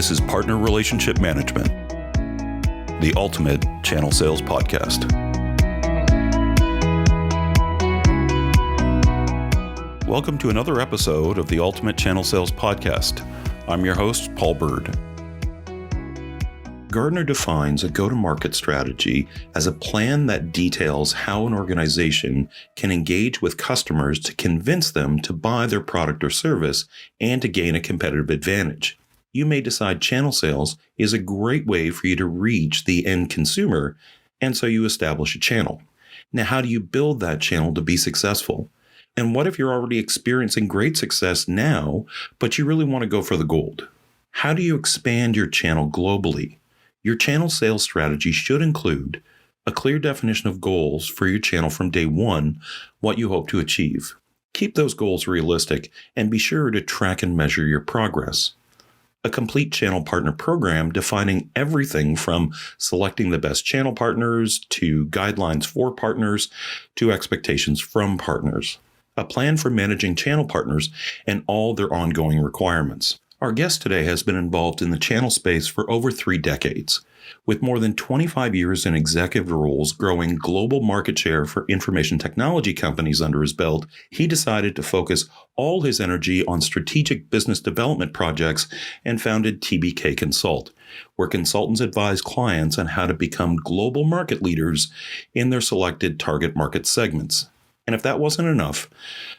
This is Partner Relationship Management, the ultimate channel sales podcast. Welcome to another episode of the Ultimate Channel Sales Podcast. I'm your host, Paul Bird. Gartner defines a go-to-market strategy as a plan that details how an organization can engage with customers to convince them to buy their product or service and to gain a competitive advantage. You may decide channel sales is a great way for you to reach the end consumer, and so you establish a channel. Now, how do you build that channel to be successful? And what if you're already experiencing great success now, but you really want to go for the gold? How do you expand your channel globally? Your channel sales strategy should include a clear definition of goals for your channel from day one, what you hope to achieve. Keep those goals realistic and be sure to track and measure your progress. A complete channel partner program defining everything from selecting the best channel partners to guidelines for partners to expectations from partners. A plan for managing channel partners and all their ongoing requirements. Our guest today has been involved in the channel space for over 3 decades. With more than 25 years in executive roles growing global market share for information technology companies under his belt, he decided to focus all his energy on strategic business development projects and founded TBK Consult, where consultants advise clients on how to become global market leaders in their selected target market segments. And if that wasn't enough,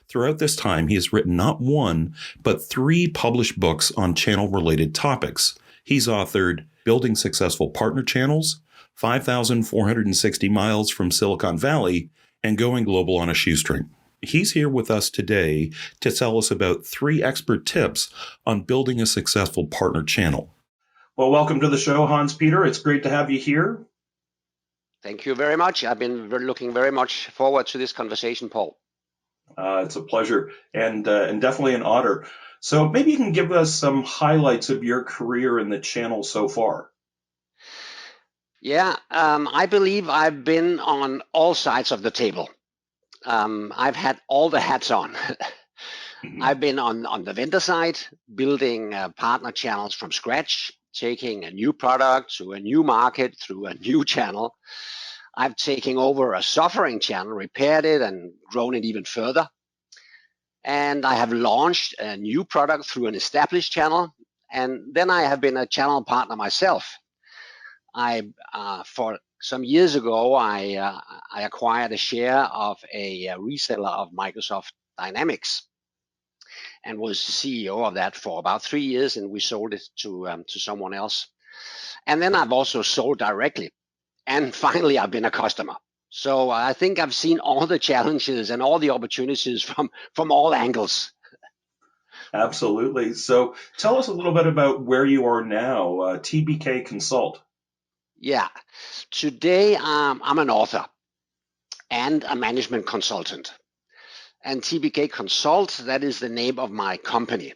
throughout this time, he has written not one, but 3 published books on channel-related topics. He's authored Building Successful Partner Channels, 5,460 Miles from Silicon Valley, and Going Global on a Shoestring. He's here with us today to tell us about 3 expert tips on building a successful partner channel. Well, welcome to the show, Hans-Peter. It's great to have you here. Thank you very much. I've been looking very much forward to this conversation, Paul. It's a pleasure and definitely an honor. So maybe you can give us some highlights of your career in the channel so far. Yeah, I believe I've been on all sides of the table. I've had all the hats on. I've been on the vendor side, building partner channels from scratch, taking a new product to a new market through a new channel. I've taken over a suffering channel, repaired it, and grown it even further. And I have launched a new product through an established channel. And then I have been a channel partner myself. For some years ago, I acquired a share of a reseller of Microsoft Dynamics and was the CEO of that for about 3 years, and we sold it to someone else. And then I've also sold directly. And finally, I've been a customer. So I think I've seen all the challenges and all the opportunities from all angles. Absolutely. So tell us a little bit about where you are now, TBK Consult. Yeah. Today, I'm an author and a management consultant. And TBK Consult, that is the name of my company.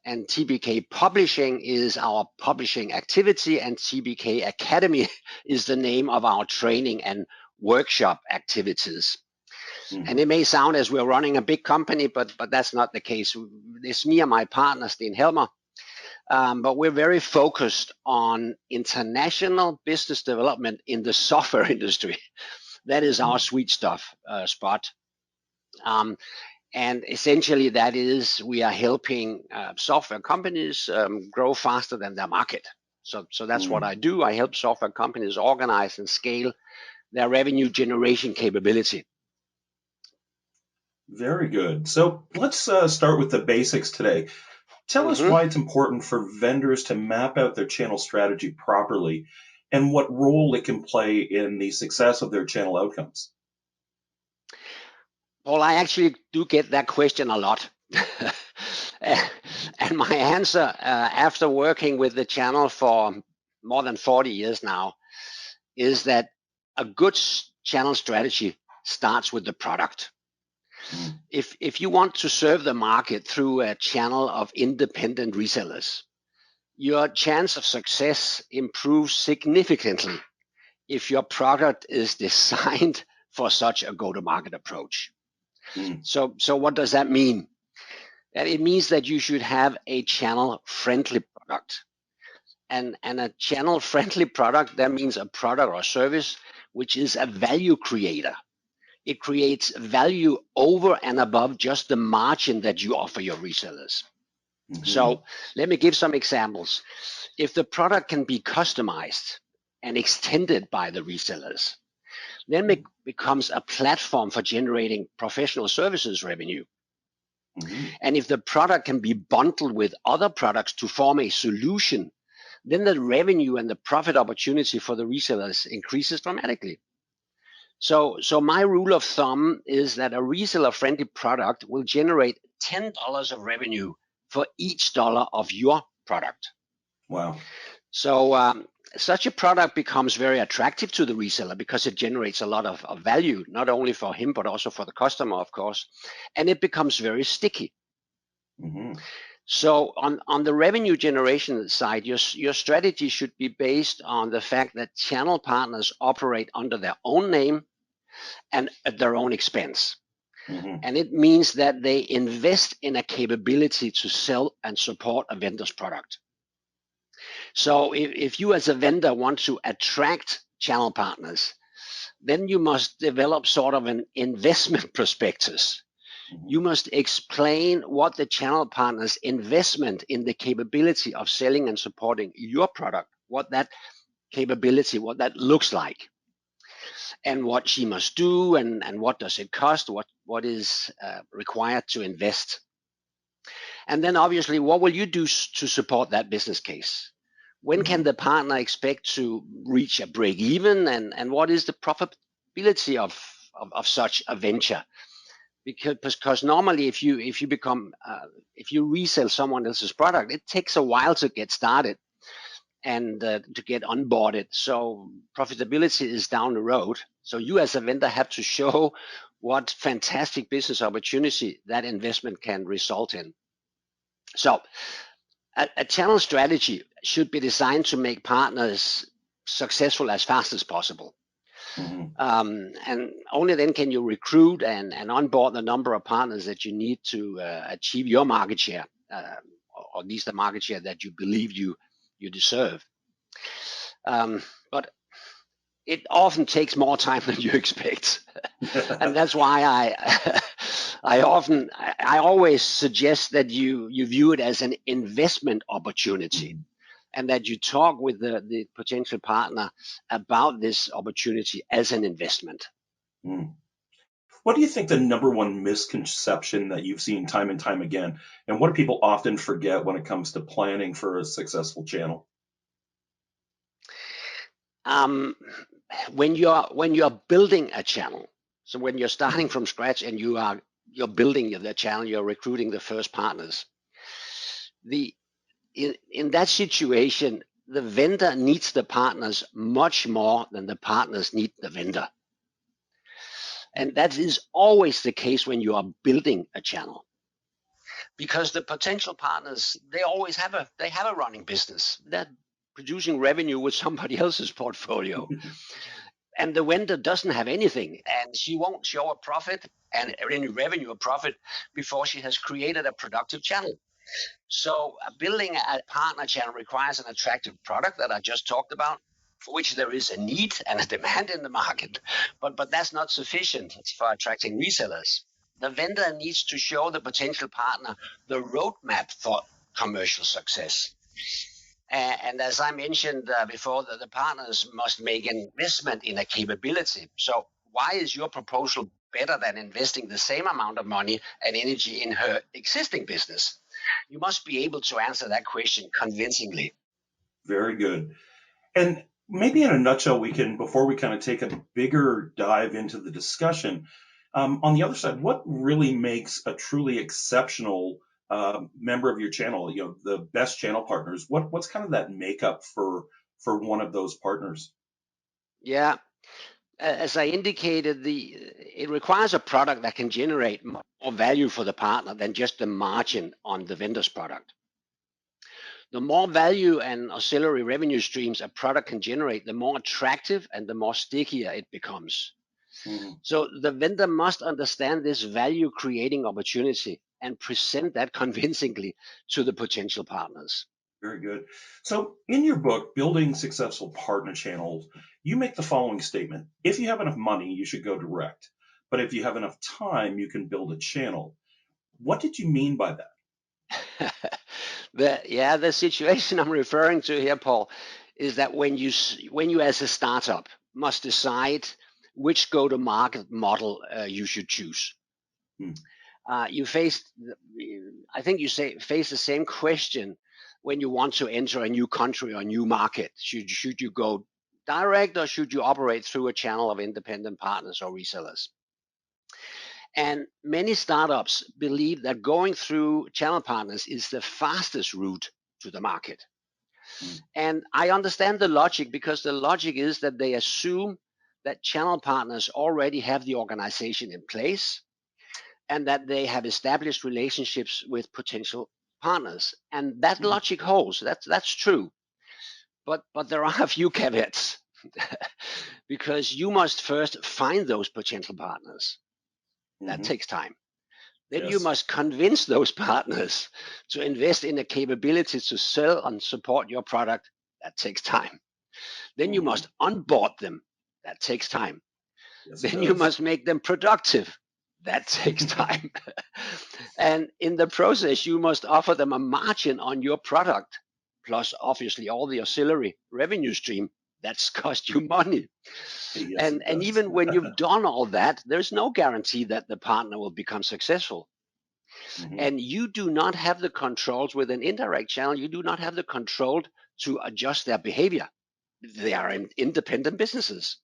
And TBK Publishing is our publishing activity, and TBK Academy is the name of our training and workshop activities. And it may sound as we're running a big company, but that's not the case. It's me and my partner, Sten Helmer, but we're very focused on international business development in the software industry. That is our sweet spot. And essentially that is we are helping software companies grow faster than their market. So that's what I do. I help software companies organize and scale their revenue generation capability. Very good. So let's start with the basics today. Tell us why it's important for vendors to map out their channel strategy properly and what role it can play in the success of their channel outcomes. Well, I actually do get that question a lot. And my answer, after working with the channel for more than 40 years now, is that a good channel strategy starts with the product. If you want to serve the market through a channel of independent resellers, your chance of success improves significantly if your product is designed for such a go-to-market approach. So what does that mean? It means that you should have a channel-friendly product And a channel friendly product, that means a product or service which is a value creator. It creates value over and above just the margin that you offer your resellers. So let me give some examples. If the product can be customized and extended by the resellers, then it becomes a platform for generating professional services revenue. And if the product can be bundled with other products to form a solution, then the revenue and the profit opportunity for the resellers increases dramatically. So my rule of thumb is that a reseller-friendly product will generate $10 of revenue for each dollar of your product. Wow. So such a product becomes very attractive to the reseller because it generates a lot of value, not only for him, but also for the customer, of course. And it becomes very sticky. So on the revenue generation side, your strategy should be based on the fact that channel partners operate under their own name and at their own expense. And it means that they invest in a capability to sell and support a vendor's product. So if you as a vendor want to attract channel partners, then you must develop sort of an investment prospectus. You must explain what the channel partner's investment in the capability of selling and supporting your product, what that capability, what that looks like, and what she must do, and what does it cost, what is required to invest. And then obviously, what will you do to support that business case? When can the partner expect to reach a break even, and what is the profitability of such a venture? Because normally if you resell someone else's product, it takes a while to get started and to get onboarded. So profitability is down the road. So you as a vendor have to show what fantastic business opportunity that investment can result in. So a channel strategy should be designed to make partners successful as fast as possible. And only then can you recruit and onboard the number of partners that you need to achieve your market share, or at least the market share that you believe you deserve. But it often takes more time than you expect. And that's why I always suggest that you view it as an investment opportunity, and that you talk with the potential partner about this opportunity as an investment. What do you think the number one misconception that you've seen time and time again, and what do people often forget when it comes to planning for a successful channel? When you're building a channel, so when you're starting from scratch and you're building the channel, you're recruiting the first partners. In that situation, the vendor needs the partners much more than the partners need the vendor. And that is always the case when you are building a channel, because the potential partners, they always have a running business. They're producing revenue with somebody else's portfolio. And the vendor doesn't have anything, and she won't show a profit and any revenue or profit before she has created a productive channel. So building a partner channel requires an attractive product that I just talked about, for which there is a need and a demand in the market, but that's not sufficient for attracting resellers. The vendor needs to show the potential partner the roadmap for commercial success. And as I mentioned before, the partners must make an investment in a capability. So why is your proposal better than investing the same amount of money and energy in her existing business? You must be able to answer that question convincingly. Very good. And maybe in a nutshell, before we kind of take a bigger dive into the discussion, on the other side, what really makes a truly exceptional member of your channel, the best channel partners, what's kind of that makeup for one of those partners? Yeah, as I indicated, it requires a product that can generate more value for the partner than just the margin on the vendor's product. The more value and auxiliary revenue streams a product can generate, the more attractive and the more stickier it becomes. So the vendor must understand this value creating opportunity and present that convincingly to the potential partners. Very good. So, in your book, Building Successful Partner Channels, you make the following statement. If you have enough money, you should go direct. But if you have enough time, you can build a channel. What did you mean by that? The situation I'm referring to here, Paul, is that when you as a startup must decide which go-to-market model you should choose. Hmm. You face, I think you face the same question when you want to enter a new country or a new market. Should you go direct or should you operate through a channel of independent partners or resellers? And many startups believe that going through channel partners is the fastest route to the market. Hmm. And I understand the logic, because the logic is that they assume that channel partners already have the organization in place and that they have established relationships with potential partners. And that Hmm. logic holds. That's true. But there are a few caveats because you must first find those potential partners. That Hmm. takes time. Then you Yes. must convince those partners to invest in the capability to sell and support your product. That takes time. Then you Hmm. must onboard them. That takes time. Yes, it Then you does. must make them productive. That takes time. And in the process, you must offer them a margin on your product, plus obviously all the auxiliary revenue stream. That's cost you money. Yes, And it does. even when you've done all that, there's no guarantee that the partner will become successful. Hmm. And you do not have the controls with an indirect channel. You do not have the control to adjust their behavior. They are independent businesses.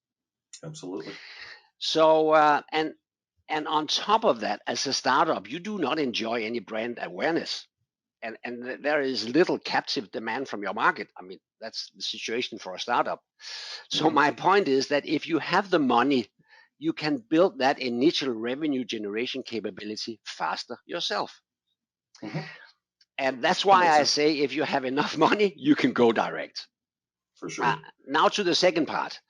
Absolutely. So, and on top of that, as a startup, you do not enjoy any brand awareness. And there is little captive demand from your market. I mean, that's the situation for a startup. So Hmm. my point is that if you have the money, you can build that initial revenue generation capability faster yourself. Hmm. And that's That why makes I sense say if you have enough money, you can go direct. for Uh, sure. Now to the second part.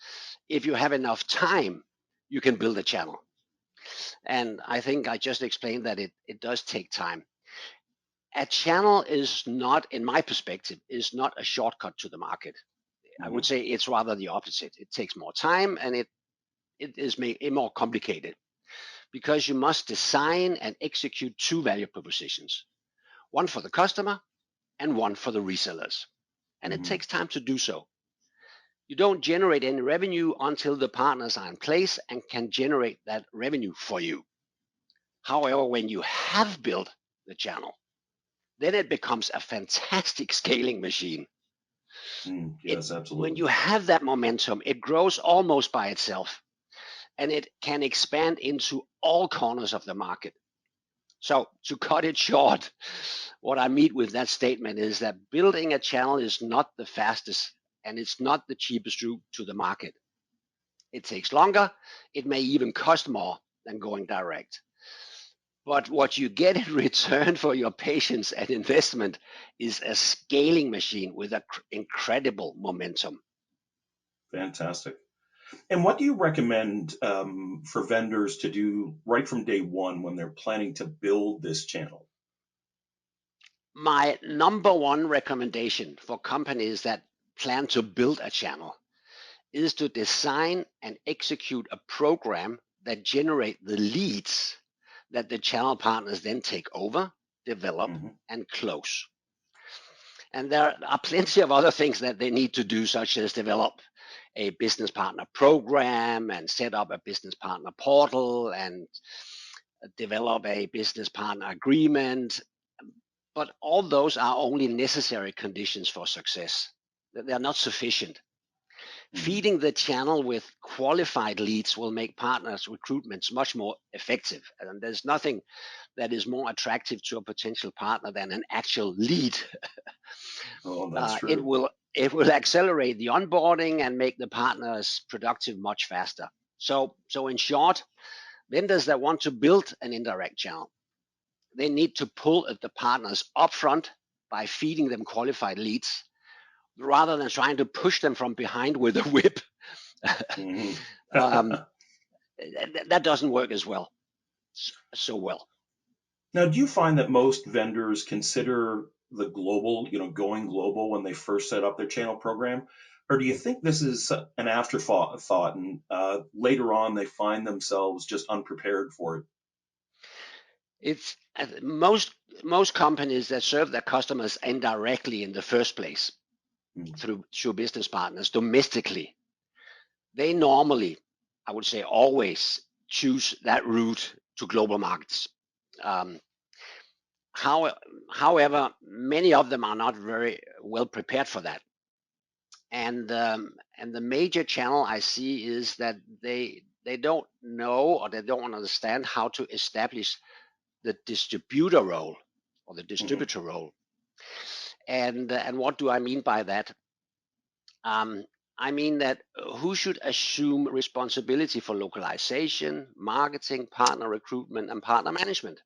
If you have enough time, you can build a channel. And I think I just explained that it does take time. A channel is not, in my perspective, is not a shortcut to the market. I would Hmm. say it's rather the opposite. It takes more time and it is more complicated because you must design and execute two value propositions, one for the customer and one for the resellers. And it Hmm. takes time to do so. You don't generate any revenue until the partners are in place and can generate that revenue for you. However, when you have built the channel, then it becomes a fantastic scaling machine. Mm, It yes, When absolutely. you have that momentum, it grows almost by itself and it can expand into all corners of the market. So to cut it short, what I mean with that statement is that building a channel is not the fastest and it's not the cheapest route to the market. It takes longer. It may even cost more than going direct. But what you get in return for your patience and investment is a scaling machine with an incredible momentum. Fantastic. And what do you recommend for vendors to do right from day one when they're planning to build this channel? My number one recommendation for companies that plan to build a channel is to design and execute a program that generate the leads that the channel partners then take over, develop, Hmm. and close. And there are plenty of other things that they need to do, such as develop a business partner program and set up a business partner portal and develop a business partner agreement. But all those are only necessary conditions for success. They're not sufficient. Hmm. Feeding the channel with qualified leads will make partners recruitments much more effective. And there's nothing that is more attractive to a potential partner than an actual lead. Oh, that's It true. will accelerate the onboarding and make the partners productive much faster. So in short, vendors that want to build an indirect channel, they need to pull at the partners upfront by feeding them qualified leads rather than trying to push them from behind with a whip. Hmm. um, that doesn't work as well. So well. Now, do you find that most vendors consider the global, going global when they first set up their channel program? Or do you think this is an afterthought and later on they find themselves just unprepared for it? It's most companies that serve their customers indirectly in the first place Mm, through business partners domestically, they normally, I would say always, choose that route to global markets. Um, how, However, many of them are not very well prepared for that. And the major channel I see is that they don't know, or they don't understand how to establish the distributor role or the mhm, distributor role. And what do I mean by that? Um, I mean that who should assume responsibility for localization, marketing, partner recruitment, and partner management?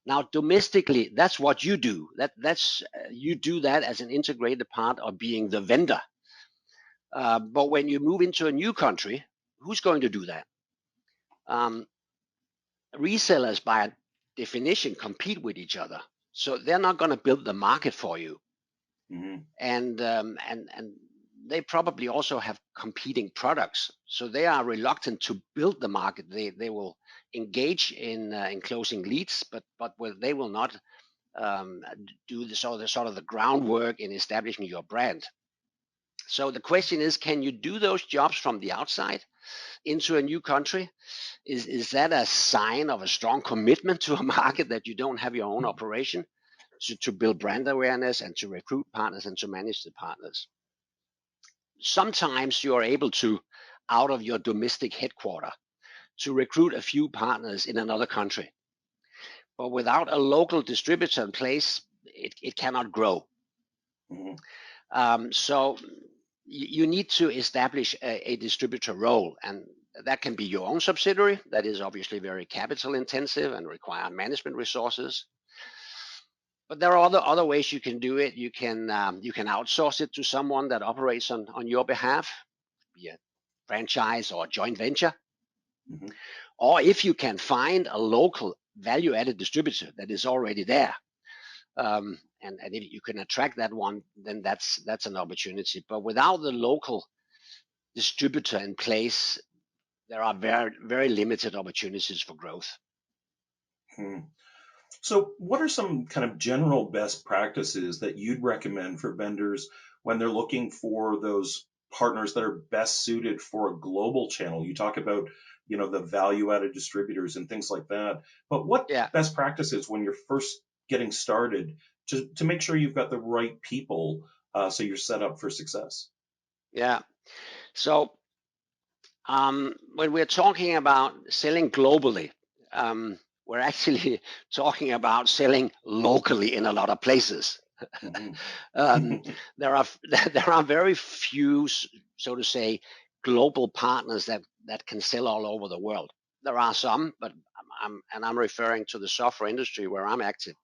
Now, domestically, that's what you do. That's you do that as an integrated part of being the vendor. But when you move into a new country, who's going to do that? Um, Resellers, by definition, compete with each other, so they're not going to build the market for you. mhm, And they probably also have competing products, so they are reluctant to build the market. They will engage in closing leads, but they will not um, do the sort of the groundwork in establishing your brand. So the question is, can you do those jobs from the outside into a new country? Is that a sign of a strong commitment to a market, that you don't have your own operation to build brand awareness and to recruit partners and to manage the partners? Sometimes you are able to, out of your domestic headquarter, to recruit a few partners in another country. But without a local distributor in place, it cannot grow. mhm, So you need to establish a distributor role, and that can be your own subsidiary. That is obviously very capital intensive and require management resources. But there are other ways you can do it. You can outsource it to someone that operates on your behalf, be a franchise or a joint venture. mhm. Or if you can find a local value-added distributor that is already there, and if you can attract that one, then that's an opportunity. But without the local distributor in place, there are very limited opportunities for growth. Hmm. So, what are some kind of general best practices that you'd recommend for vendors when they're looking for those partners that are best suited for a global channel? You talk about, the value-added distributors and things like that. But what Yeah, best practices when you're first getting started to make sure you've got the right people so you're set up for success? yeah. So when we're talking about selling globally, we're actually talking about selling locally in a lot of places. Hmm. um, there are there are very few, so to say, global partners that can sell all over the world. There are some, but I'm referring to the software industry where I'm active.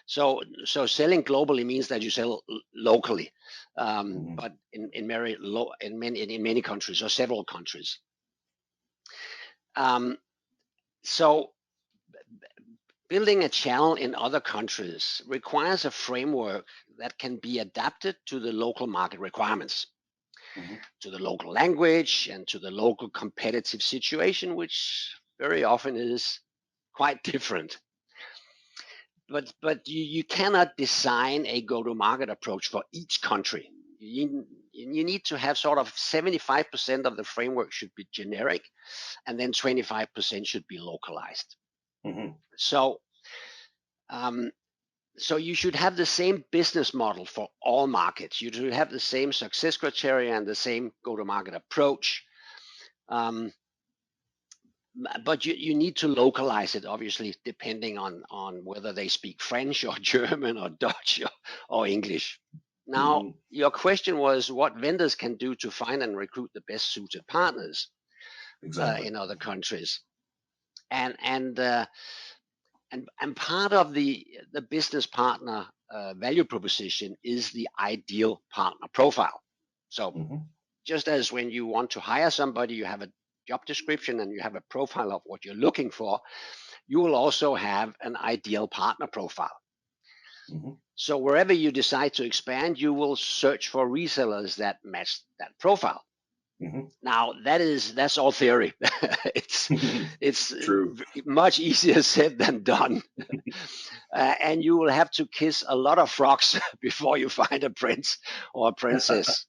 So selling globally means that you sell locally, but in many countries or several countries. Um, so building a channel in other countries requires a framework that can be adapted to the local market requirements, Hmm. to the local language, and to the local competitive situation, which very often is quite different. But you cannot design a go-to-market approach for each country. You need to have sort of 75% of the framework should be generic, and then 25% should be localized. Hmm. So um, so you should have the same business model for all markets. You should have the same success criteria and the same go-to-market approach. Um, but you need to localize it, obviously, depending on whether they speak French or German or Dutch or English. Now, Hmm. your question was what vendors can do to find and recruit the best suited partners Exactly. in other countries. And and uh, and part of the business partner value proposition is the ideal partner profile. So Hmm. just as when you want to hire somebody, you have a job description and you have a profile of what you're looking for, you will also have an ideal partner profile. Mm-hmm. So wherever you decide to expand, you will search for resellers that match that profile. Mm-hmm. Now that's all theory. it's it's True. much easier said than done, and you will have to kiss a lot of frogs before you find a prince or a princess.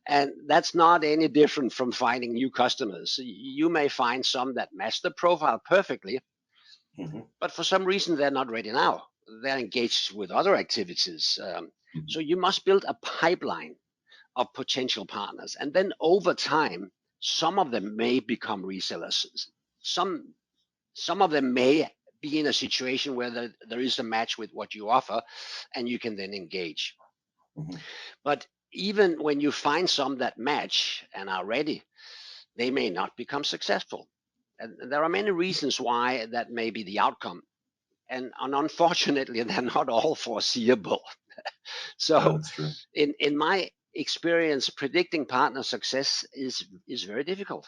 And that's not any different from finding new customers. You may find some that match the profile perfectly, Mm-hmm. but for some reason they're not ready now. They're engaged with other activities. So you must build a pipeline of potential partners, and then over time, some of them may become resellers. Some some of them may be in a situation where there is a match with what you offer, and you can then engage. Mm-hmm. But even when you find some that match and are ready, they may not become successful. And there are many reasons why that may be the outcome. And unfortunately, they're not all foreseeable. Yeah, So, that's true. in my experience, predicting partner success is very difficult.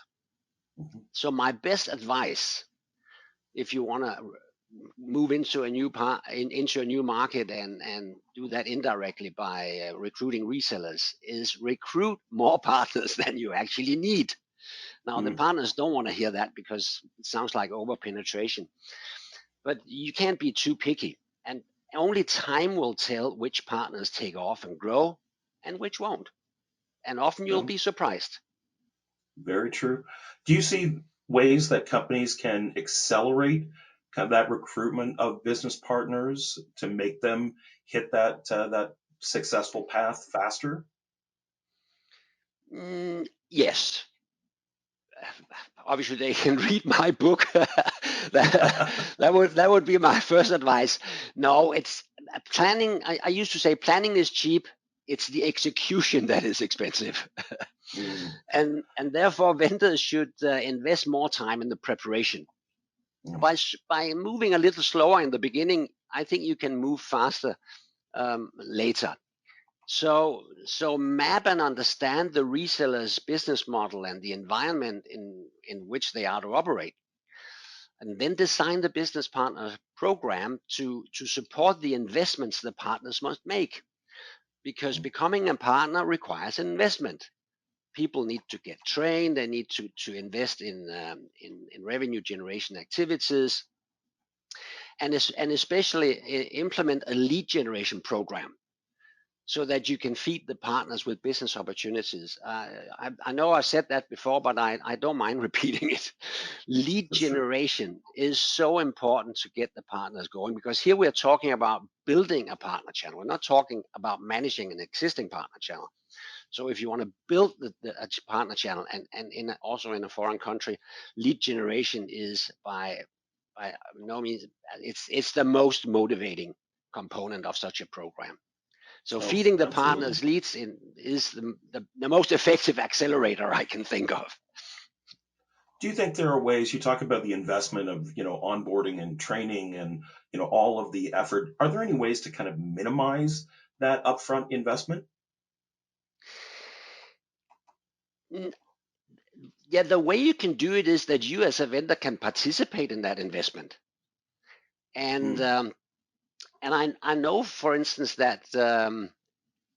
Mm-hmm. So, my best advice, if you want to move into a into a new market and do that indirectly by recruiting resellers, is recruit more partners than you actually need. Now, the Mm-hmm. partners don't want to hear that because it sounds like over penetration, but you can't be too picky. And only time will tell which partners take off and grow and which won't. And often you'll Yeah, be surprised. very true. Do you see ways that companies can accelerate kind of that recruitment of business partners to make them hit that successful path faster? Yes, obviously they can read my book. That would be my first advice. No, it's planning. I used to say planning is cheap. It's the execution that is expensive, Mm, and therefore vendors should invest more time in the preparation. mm, By moving a little slower in the beginning, I think you can move faster later. So map and understand the reseller's business model and the environment in which they are to operate, and then design the business partner program to support the investments the partners must make. Because mm. becoming a partner requires an investment. People need to get trained. They need to invest in revenue generation activities, and especially implement a lead generation program so that you can feed the partners with business opportunities. I know I said that before, but I don't mind repeating it. Lead That's true. generation is so important to get the partners going, because here we're talking about building a partner channel. We're not talking about managing an existing partner channel. So if you want to build a partner channel, and also in a foreign country, lead generation is by no means, it's the most motivating component of such a program. So Oh, feeding the absolutely. partners leads in is the most effective accelerator I can think of. Do you think there are ways you talk about the investment of, onboarding and training and, all of the effort? Are there any ways to kind of minimize that upfront investment? Yeah, the way you can do it is that you as a vendor can participate in that investment. And Mm, um, and I know, for instance, that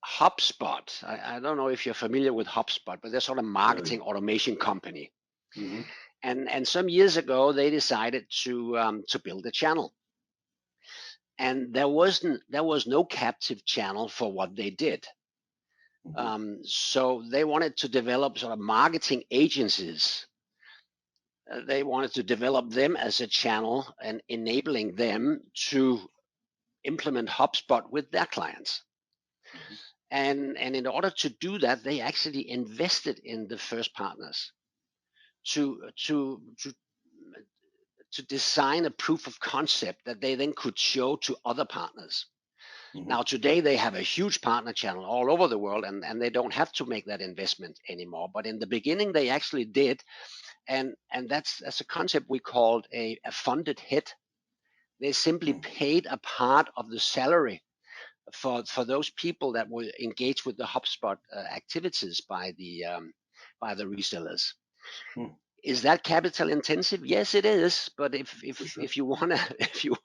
HubSpot. I don't know if you're familiar with HubSpot, but they're sort of very. marketing automation company. Hmm. And some years ago, they decided to build a channel, and there was no captive channel for what they did. Hmm. So they wanted to develop sort of marketing agencies. They wanted to develop them as a channel and enabling them to implement HubSpot with their clients. Hmm. And in order to do that, they actually invested in the first partners to to to to design a proof of concept that they then could show to other partners. Hmm. Now, today they have a huge partner channel all over the world, and they don't have to make that investment anymore. But in the beginning, they actually did, and that's a concept we called a funded hit. They simply Hmm. paid a part of the salary for those people that were engaged with the HubSpot activities by the resellers. Hmm. Is that capital intensive? Yes, it is. But if For if sure. if you wanna if you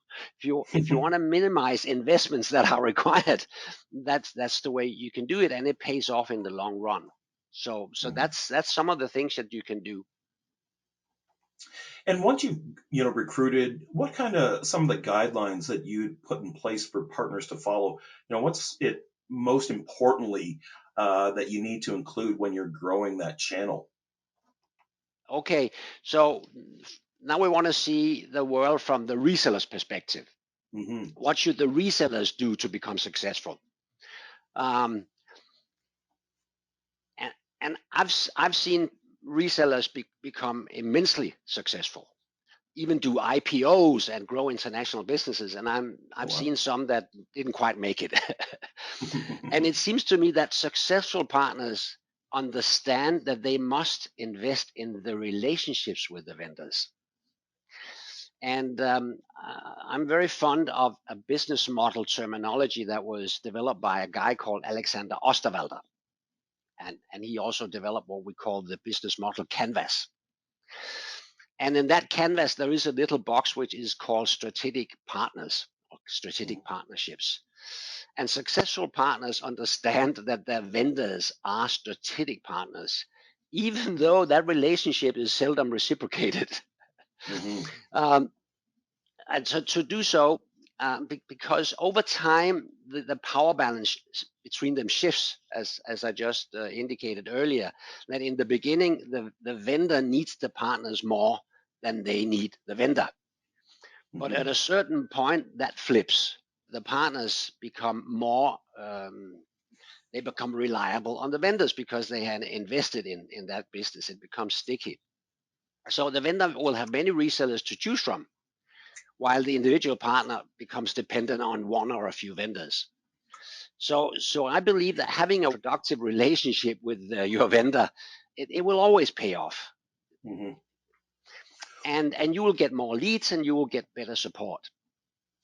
if you want to minimize investments that are required, that's the way you can do it, and it pays off in the long run. So that's some of the things that you can do. And once you've recruited, what kind of some of the guidelines that you'd put in place for partners to follow? What's it most importantly that you need to include when you're growing that channel? Okay, so now we want to see the world from the reseller's perspective. Hmm. What should the resellers do to become successful? Um, and and I've seen resellers become immensely successful, even do IPOs and grow international businesses. And Oh, I've wow. seen some that didn't quite make it. And it seems to me that successful partners understand that they must invest in the relationships with the vendors. And I'm very fond of a business model terminology that was developed by a guy called Alexander Osterwalder. And he also developed what we call the business model canvas. And in that canvas, there is a little box which is called strategic partners, or strategic partnerships. And successful partners understand that their vendors are strategic partners, even though that relationship is seldom reciprocated. Hmm. um, and to do so, because over time the power balance between them shifts, as I just indicated earlier, that in the beginning the vendor needs the partners more than they need the vendor. But Hmm. at a certain point that flips. The partners become more they become reliable on the vendors because they had invested in that business. It becomes sticky. So the vendor will have many resellers to choose from, while the individual partner becomes dependent on one or a few vendors. So I believe that having a productive relationship with your vendor, it will always pay off, Hmm. and you will get more leads and you will get better support.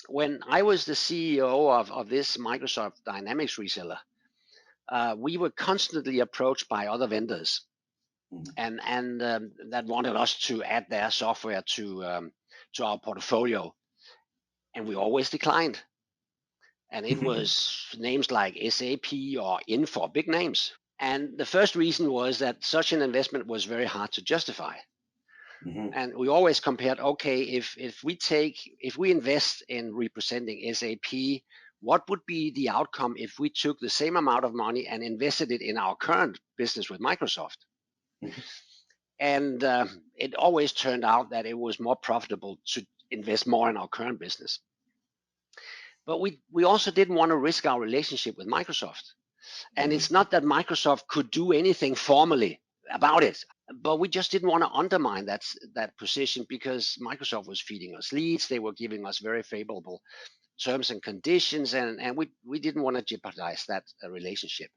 When I was the CEO of this Microsoft Dynamics reseller, we were constantly approached by other vendors, and that wanted us to add their software to our portfolio, and we always declined. And it Hmm. was names like SAP or Infor, big names. And the first reason was that such an investment was very hard to justify. Hmm. And we always compared, okay, if we invest in representing SAP, what would be the outcome if we took the same amount of money and invested it in our current business with Microsoft? And it always turned out that it was more profitable to invest more in our current business. But we also didn't want to risk our relationship with Microsoft. And Hmm. it's not that Microsoft could do anything formally about it, but we just didn't want to undermine that position because Microsoft was feeding us leads. They were giving us very favorable terms and conditions, and we didn't want to jeopardize that relationship.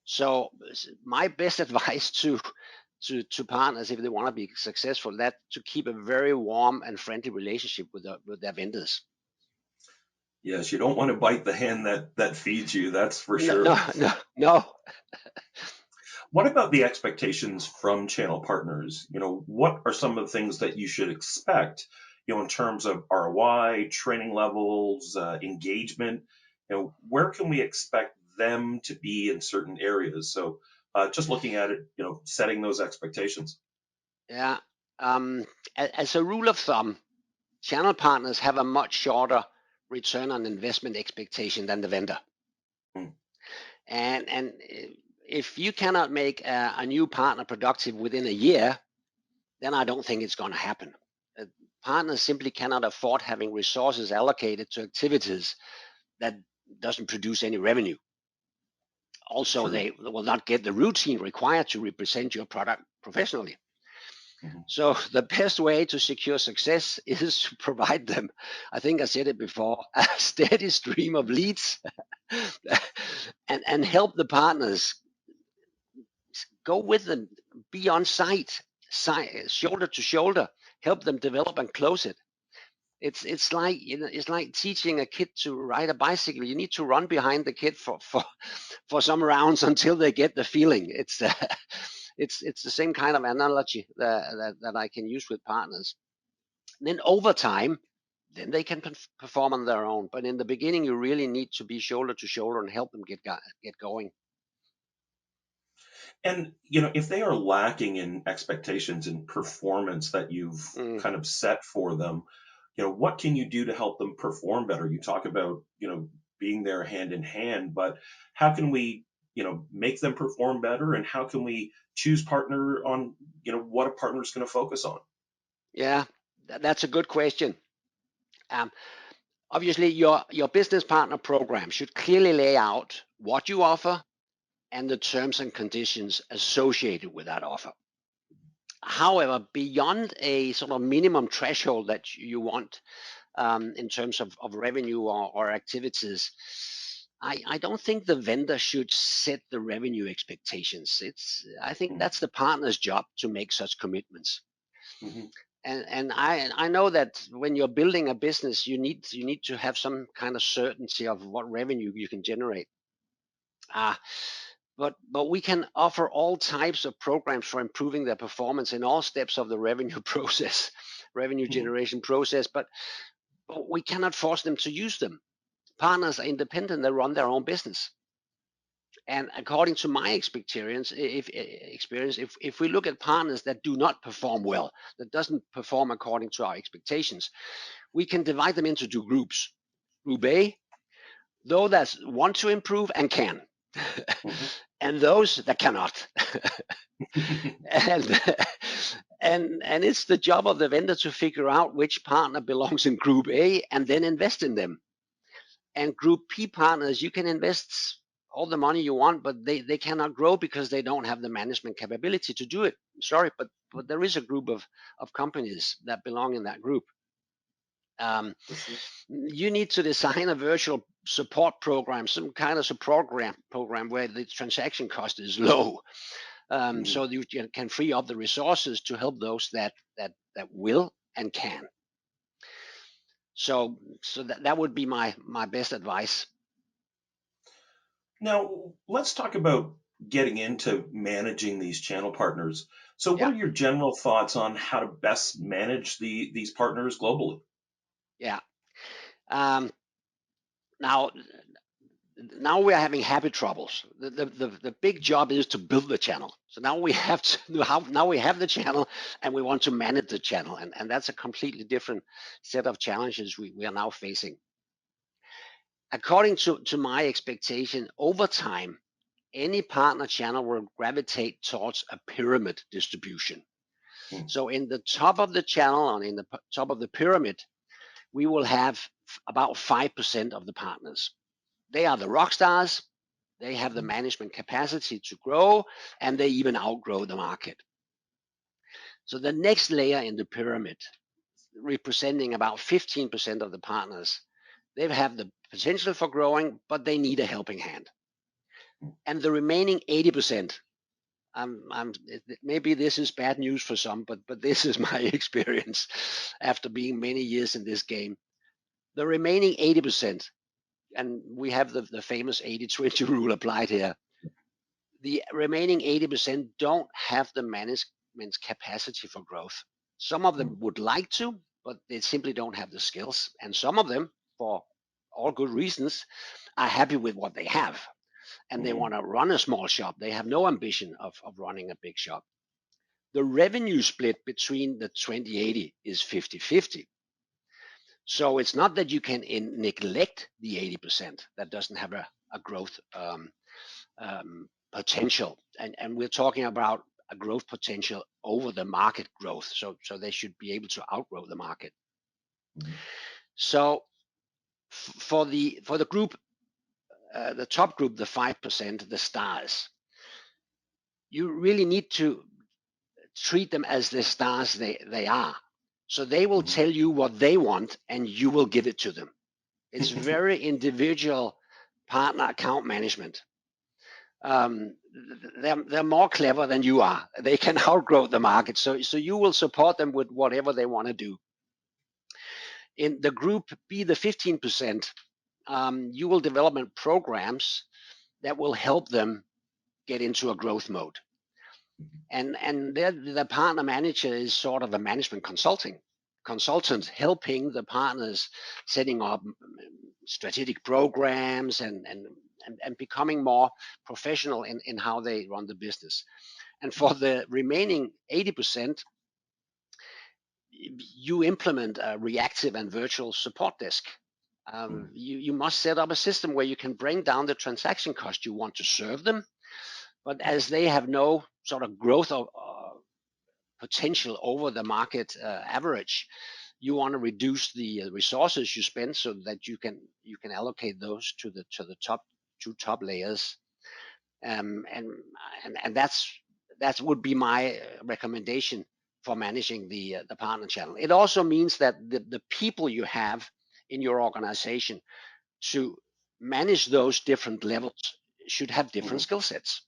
So my best advice to partners, if they want to be successful, that to keep a very warm and friendly relationship with their vendors. Yes, you don't want to bite the hand that feeds you, that's for No, sure. no, no, no. What about the expectations from channel partners? What are some of the things that you should expect, in terms of ROI, training levels, engagement? Where can we expect them to be in certain areas? So, just looking at it, setting those expectations. Yeah. As a rule of thumb, channel partners have a much shorter return on investment expectation than the vendor. Mm. And if you cannot make a new partner productive within a year, then I don't think it's going to happen. Uh, Partners simply cannot afford having resources allocated to activities that doesn't produce any revenue. Also, True. they will not get the routine required to represent your product professionally. Mhm. So the best way to secure success is to provide them, I think I said it before, a steady stream of leads and help the partners, go with them, be on site, shoulder to shoulder, help them develop and close it. It's like it's like teaching a kid to ride a bicycle. You need to run behind the kid for some rounds until they get the feeling. It's the same kind of analogy that I can use with partners. Then over time, then they can perform on their own. But in the beginning, you really need to be shoulder to shoulder and help them get going. And, if they are lacking in expectations and performance that you've Mm, kind of set for them, what can you do to help them perform better? You talk about, being there hand in hand, but how can we, make them perform better? And how can we choose partner on, what a partner is going to focus on? yeah, that's a good question. Um, Obviously, your business partner program should clearly lay out what you offer and the terms and conditions associated with that offer. However, beyond a sort of minimum threshold that you want in terms of revenue or activities, I don't think the vendor should set the revenue expectations. I think Mm-hmm. that's the partner's job to make such commitments. Mm-hmm. And I know that when you're building a business, you need to have some kind of certainty of what revenue you can generate. Uh, but we can offer all types of programs for improving their performance in all steps of the revenue process, revenue Mm-hmm. generation process. But we cannot force them to use them. Partners are independent; they run their own business. And according to my experience, if we look at partners that do not perform well, that doesn't perform according to our expectations, we can divide them into two groups. Group A, those that want to improve and can, and those that cannot. Mm-hmm. and and it's the job of the vendor to figure out which partner belongs in Group A and then invest in them. And Group P partners, you can invest all the money you want, but they cannot grow because they don't have the management capability to do it. Sorry, but there is a group of companies that belong in that group. Um, For sure. you need to design a virtual support program, some kind of support program where the transaction cost is low, Mm-hmm. so you can free up the resources to help those that will and can. So that would be my best advice. Now, let's talk about getting into managing these channel partners. So, what Yeah, are your general thoughts on how to best manage these partners globally? yeah. Um, now now we are having habit troubles. The big job is to build the channel. So now we have to now we have the channel and we want to manage the channel, and that's a completely different set of challenges we are now facing. According to my expectation, over time, any partner channel will gravitate towards a pyramid distribution. Mm-hmm. So in the top of the channel and in the top of the pyramid, we will have about 5% of the partners. They are the rock stars. They have the management capacity to grow, and they even outgrow the market. So the next layer in the pyramid, representing about 15% of the partners, they have the potential for growing, but they need a helping hand. And the remaining 80%, I'm, maybe this is bad news for some, but this is my experience after being many years in this game. The remaining 80%, and we have the famous 80-20 rule applied here. The remaining 80% don't have the management's capacity for growth. Some of them would like to, but they simply don't have the skills. And some of them, for all good reasons, are happy with what they have. And they Mm-hmm. want to run a small shop. They have no ambition of running a big shop. The revenue split between the 2080 is 50-50. So it's not that you can neglect the 80% that doesn't have a growth potential. And we're talking about a growth potential over the market growth. So they should be able to outgrow the market. Mm-hmm. So for the group, the top group, the 5%, the stars, you really need to treat them as the stars they are. So they will Mm-hmm. tell you what they want and you will give it to them. It's very individual partner account management. um, they're more clever than you are. They can outgrow the market. So you will support them with whatever they want to do. In the group B, the 15%, you will develop programs that will help them get into a growth mode. And the partner manager is sort of a management consultant helping the partners setting up strategic programs and becoming more professional in how they run the business. And for the remaining 80%, you implement a reactive and virtual support desk. You must set up a system where you can bring down the transaction cost. You want to serve them, but as they have no sort of growth of potential over the market average, you want to reduce the resources you spend so that you can allocate those to the top layers, and that would be my recommendation for managing the partner channel. It also means that the people you have in your organization to manage those different levels should have different skill sets.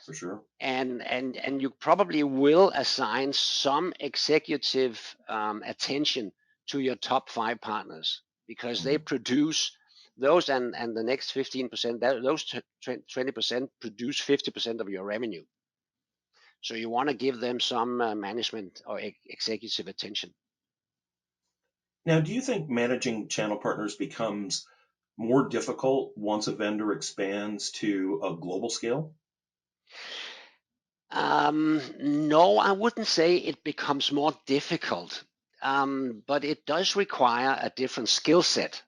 For sure. And you probably will assign some executive attention to your top 5 partners, because they produce those, and the next 15%, those 20% produce 50% of your revenue. So you want to give them some management or executive attention. Now, do you think managing channel partners becomes more difficult once a vendor expands to a global scale? No, I wouldn't say it becomes more difficult, but it does require a different skill set.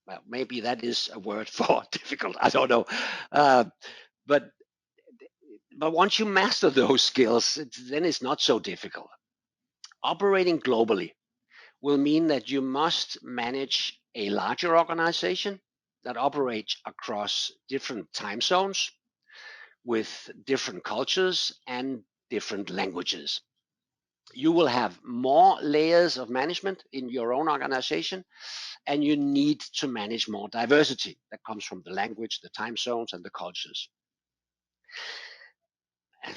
Well, maybe that is a word for difficult. I don't know. But once you master those skills, then it's not so difficult. Operating globally will mean that you must manage a larger organization that operates across different time zones with different cultures and different languages. You will have more layers of management in your own organization, and you need to manage more diversity that comes from the language, the time zones, and the cultures.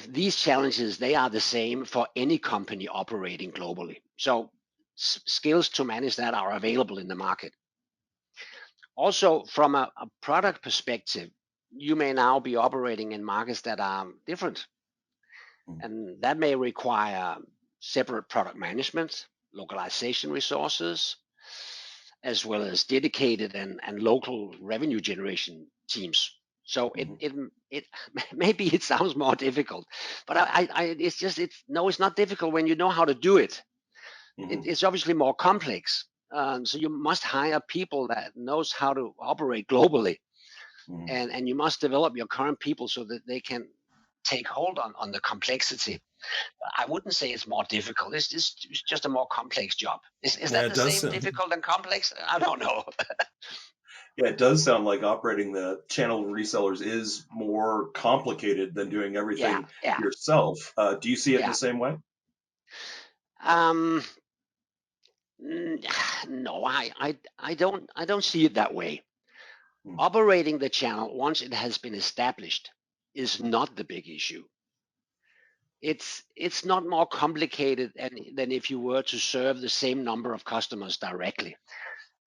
These challenges, they are the same for any company operating globally. So skills to manage that are available in the market. Also, from a product perspective, you may now be operating in markets that are different, and that may require separate product management, localization resources, as well as dedicated and local revenue generation teams. So it maybe it sounds more difficult, but it's not difficult when you know how to do it. It's obviously more complex. So you must hire people that knows how to operate globally, and you must develop your current people so that they can take hold on the complexity. I wouldn't say it's more difficult. It's just a more complex job. Is that the same difficult and complex? I don't know. Yeah, it does sound like operating the channel resellers is more complicated than doing everything yourself. Do you see it the same way? No, I don't see it that way. Operating the channel once it has been established is not the big issue. It's not more complicated than if you were to serve the same number of customers directly.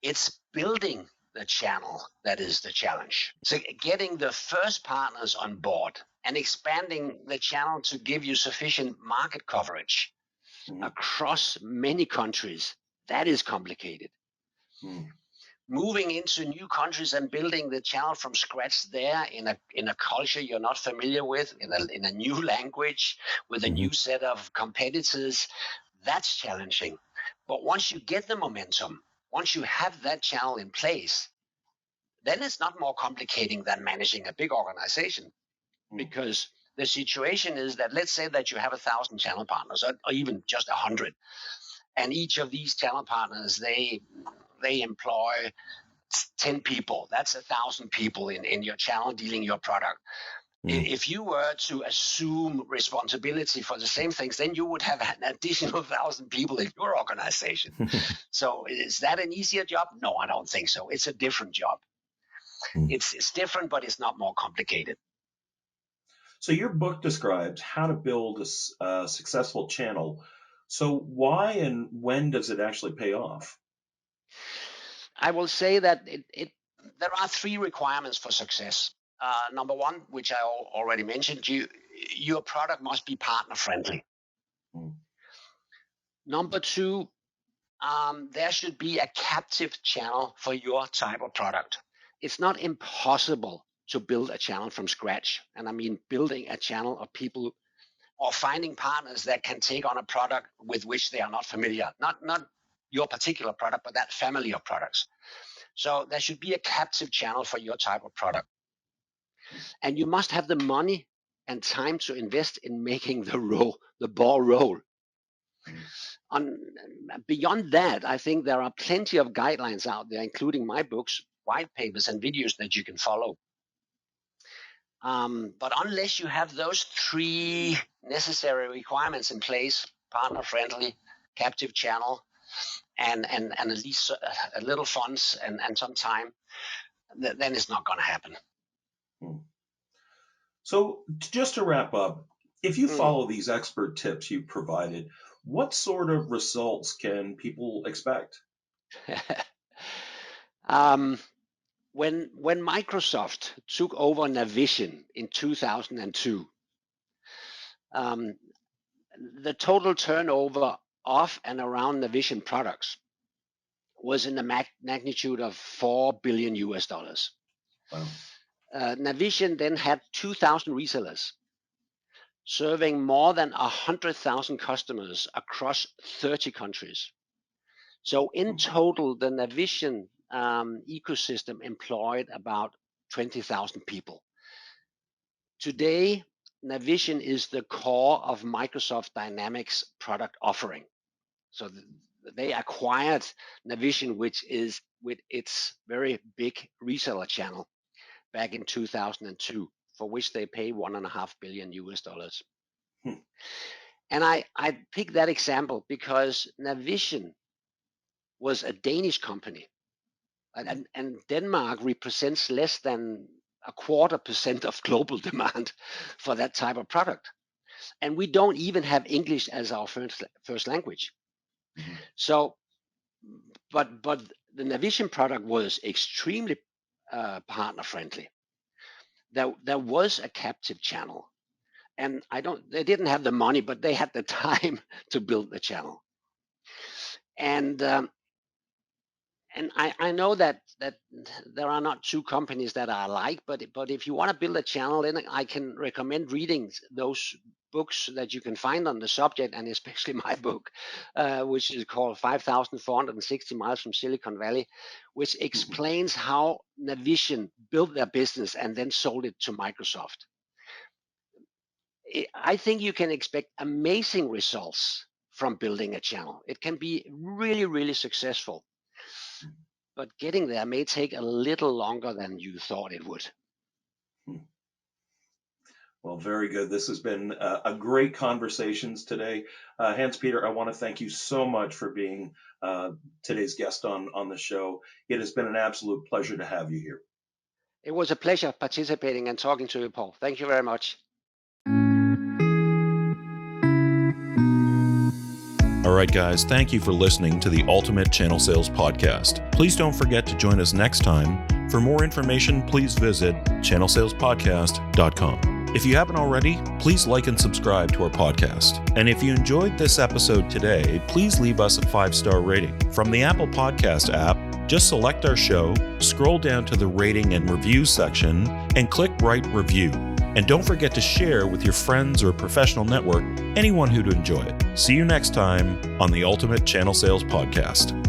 It's building the channel that is the challenge. So getting the first partners on board and expanding the channel to give you sufficient market coverage across many countries, that is complicated. Moving into new countries and building the channel from scratch there in a culture you're not familiar with, in a new language, with a new set of competitors, that's challenging. But once you get the momentum, once you have that channel in place, then it's not more complicating than managing a big organization. Because the situation is that, let's say that you have 1,000 channel partners, or even just 100, and each of these channel partners, they employ 10 people. That's 1,000 people in your channel dealing your product. If you were to assume responsibility for the same things, then you would have an additional 1,000 people in your organization. So is that an easier job? No, I don't think so. It's a different job. It's different, but it's not more complicated. So your book describes how to build a successful channel. So why and when does it actually pay off? I will say that there are 3 requirements for success. Number 1, which I already mentioned, your product must be partner friendly. Number 2, there should be a captive channel for your type of product. It's not impossible to build a channel from scratch. And I mean building a channel of people or finding partners that can take on a product with which they are not familiar. Not your particular product, but that family of products. So there should be a captive channel for your type of product. And you must have the money and time to invest in making the ball roll. Beyond that, I think there are plenty of guidelines out there, including my books, white papers, and videos that you can follow. But unless you have those three necessary requirements in place, partner-friendly, captive channel, and at least a little funds and some time, then it's not going to happen. So just to wrap up, if you follow these expert tips you provided, what sort of results can people expect? When Microsoft took over Navision in 2002, the total turnover of and around Navision products was in the magnitude of $4 billion. Wow. Navision then had 2,000 resellers, serving more than 100,000 customers across 30 countries. So in total, the Navision ecosystem employed about 20,000 people. Today, Navision is the core of Microsoft Dynamics product offering. So they acquired Navision, which is with its very big reseller channel back in 2002, for which they pay $1.5 billion. And I pick that example because Navision was a Danish company, and Denmark represents less than 0.25% of global demand for that type of product. And we don't even have English as our first language. So, but the Navision product was extremely partner friendly. There was a captive channel, and they didn't have the money, but they had the time to build the channel. And I know that there are not two companies that are alike, but if you want to build a channel, then I can recommend reading those books that you can find on the subject, and especially my book, which is called 5,460 Miles from Silicon Valley, which explains how Navision built their business and then sold it to Microsoft. I think you can expect amazing results from building a channel. It can be really, really successful. But getting there may take a little longer than you thought it would. Well, very good. This has been a great conversations today. Hans-Peter, I want to thank you so much for being today's guest on the show. It has been an absolute pleasure to have you here. It was a pleasure participating and talking to you, Paul. Thank you very much. All right, guys, thank you for listening to the Ultimate Channel Sales Podcast. Please don't forget to join us next time. For more information, please visit channelsalespodcast.com. If you haven't already, please like and subscribe to our podcast. And if you enjoyed this episode today, please leave us a 5-star rating. From the Apple Podcast app, just select our show, scroll down to the rating and reviews section, and click Write Review. And don't forget to share with your friends or professional network anyone who'd enjoy it. See you next time on the Ultimate Channel Sales Podcast.